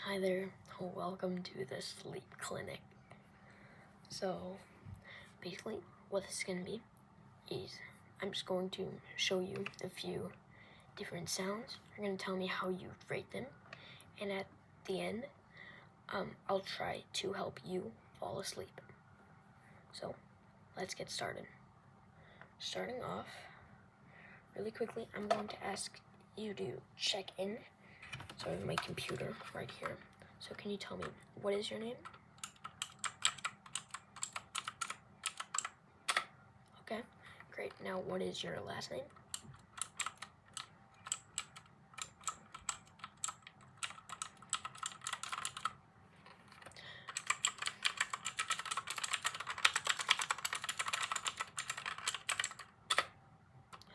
Hi there, welcome to the sleep clinic. So basically what this is going to be is I'm just going to show you a few different sounds. You're going to tell me how you rate them, and at the end I'll try to help you fall asleep. So let's get started. Starting off really quickly, I'm going to ask you to check in. So I have my computer right here. So can you tell me, what is your name? Okay, great. Now what is your last name?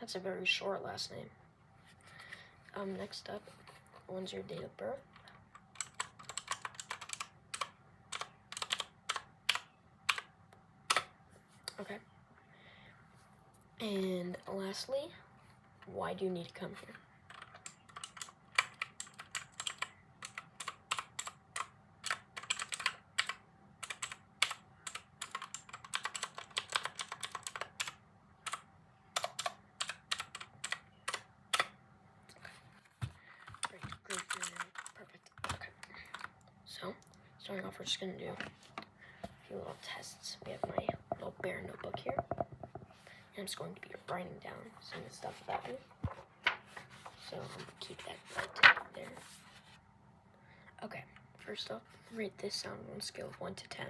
That's a very short last name. Next up, when's your date of birth? Okay. And lastly, why do you need to come here? Great, perfect. Okay. So, starting off, we're just gonna do a few little tests. We have my little bear notebook here. And I'm just going to be writing down some of the stuff about you. So keep that right there. Okay, first up, rate this sound on a scale of 1 to 10.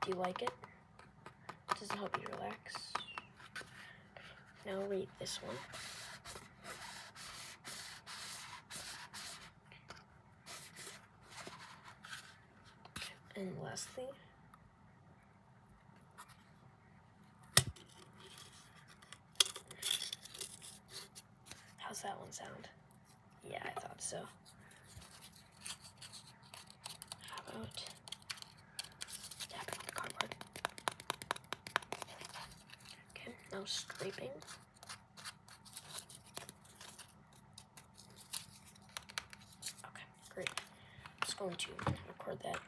Do you like it? Does it help you relax? Now rate this one. And lastly, how's that one sound? Yeah, I thought so. How about tapping on the cardboard? Okay, now scraping. Okay, great. I'm just going to record that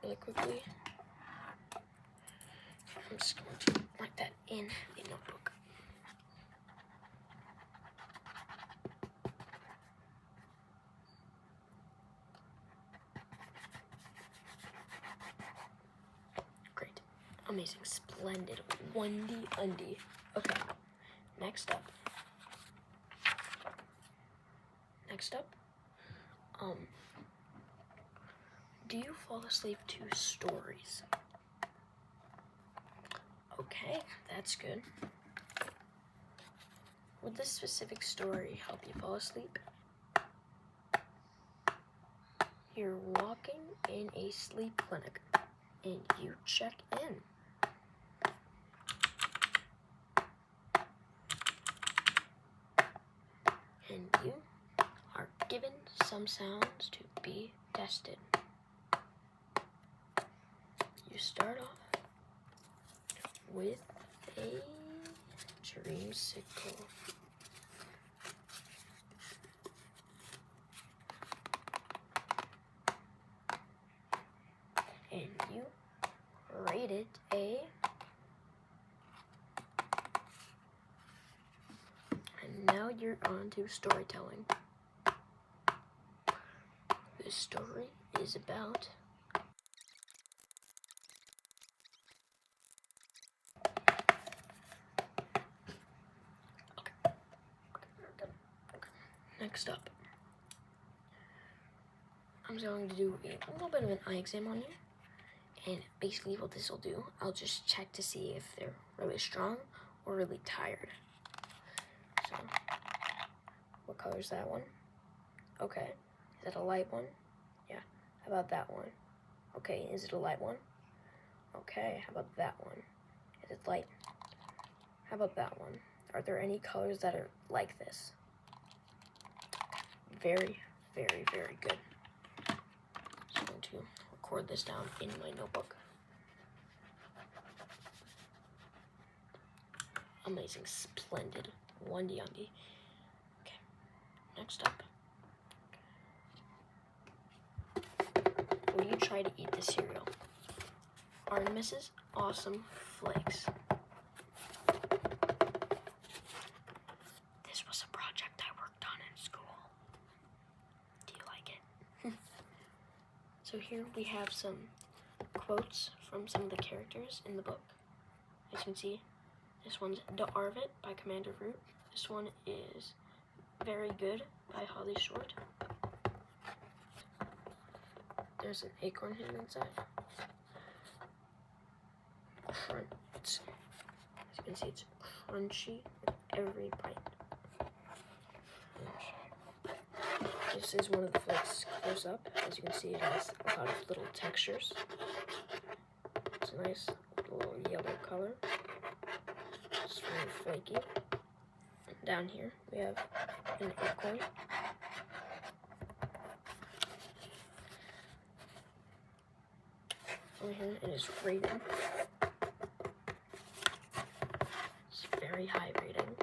really quickly. I'm just going to write that in the notebook. Great. Amazing. Splendid. Wendy Undy. Okay. Next up. Do you fall asleep to stories? Okay, that's good. Would this specific story help you fall asleep? You're walking in a sleep clinic and you check in. And you are given some sounds to be tested. You start off with a dreamsicle. And you rate it a... And now you're on to storytelling. This story is about Next up, I'm going to do a little bit of an eye exam on you. And basically what this will do, I'll just check to see if they're really strong or really tired. So, what color is that one? Okay. Is that a light one? Yeah. How about that one? Okay. Is it a light one? Okay. How about that one? Is it light? How about that one? Are there any colors that are like this? Very, very, very good. I'm going to record this down in my notebook. Amazing, splendid. one D on D. Okay, next up. Will you try to eat the cereal? Are Mrs. Awesome Flakes? This was a project I worked on in school. Do you like it? So here we have some quotes from some of the characters in the book. As you can see, this one's "The Arvit" by Commander Root. This one is "Very Good" by Holly Short. There's an acorn hidden inside. As you can see, it's crunchy with every bite. This is one of the flakes close up. As you can see, it has a lot of little textures. It's a nice little yellow color. It's very flaky. And down here, we have an acorn. Over here, it is rated. It's very high rating.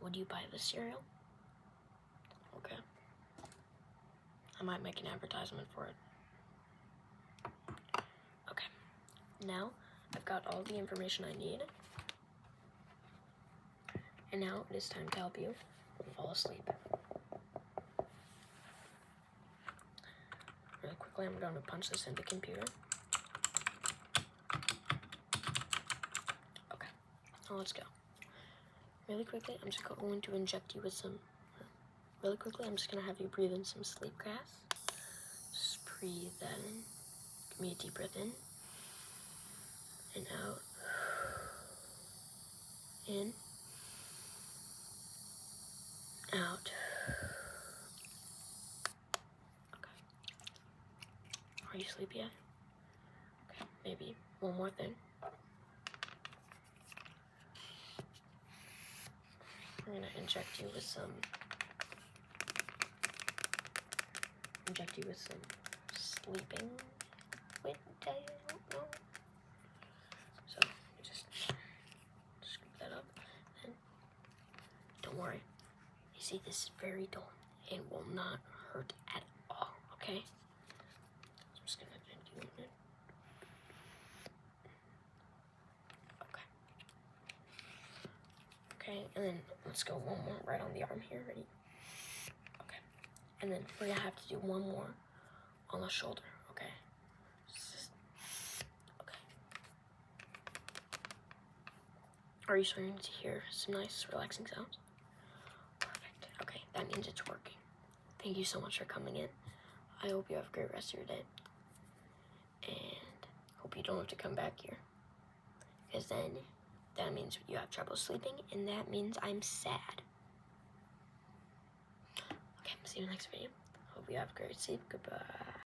Would you buy this cereal? Okay. I might make an advertisement for it. Okay. Now, I've got all the information I need. And now it is time to help you fall asleep. Really quickly, I'm going to punch this in the computer. Okay, now let's go. Really quickly, I'm just going to inject you with some, really quickly, I'm just going to have you breathe in some sleep gas. Just breathe that in. Give me a deep breath in. And out. In. Out. Okay. Are you sleepy yet? Okay, maybe one more thing. I'm gonna inject you with some sleeping liquid, I don't know. So you just scoop that up, and don't worry. You see, this is very dull and will not hurt at all, okay? I'm just gonna do it. Okay. Okay, and then let's go one more right on the arm here. Ready? Okay. And then we're gonna have to do one more on the shoulder, okay? Okay. Are you starting to hear some nice relaxing sounds? Perfect. Okay, that means it's working. Thank you so much for coming in. I hope you have a great rest of your day. And hope you don't have to come back here. Because then that means you have trouble sleeping, and that means I'm sad. Okay, see you in the next video. Hope you have a great sleep. Goodbye.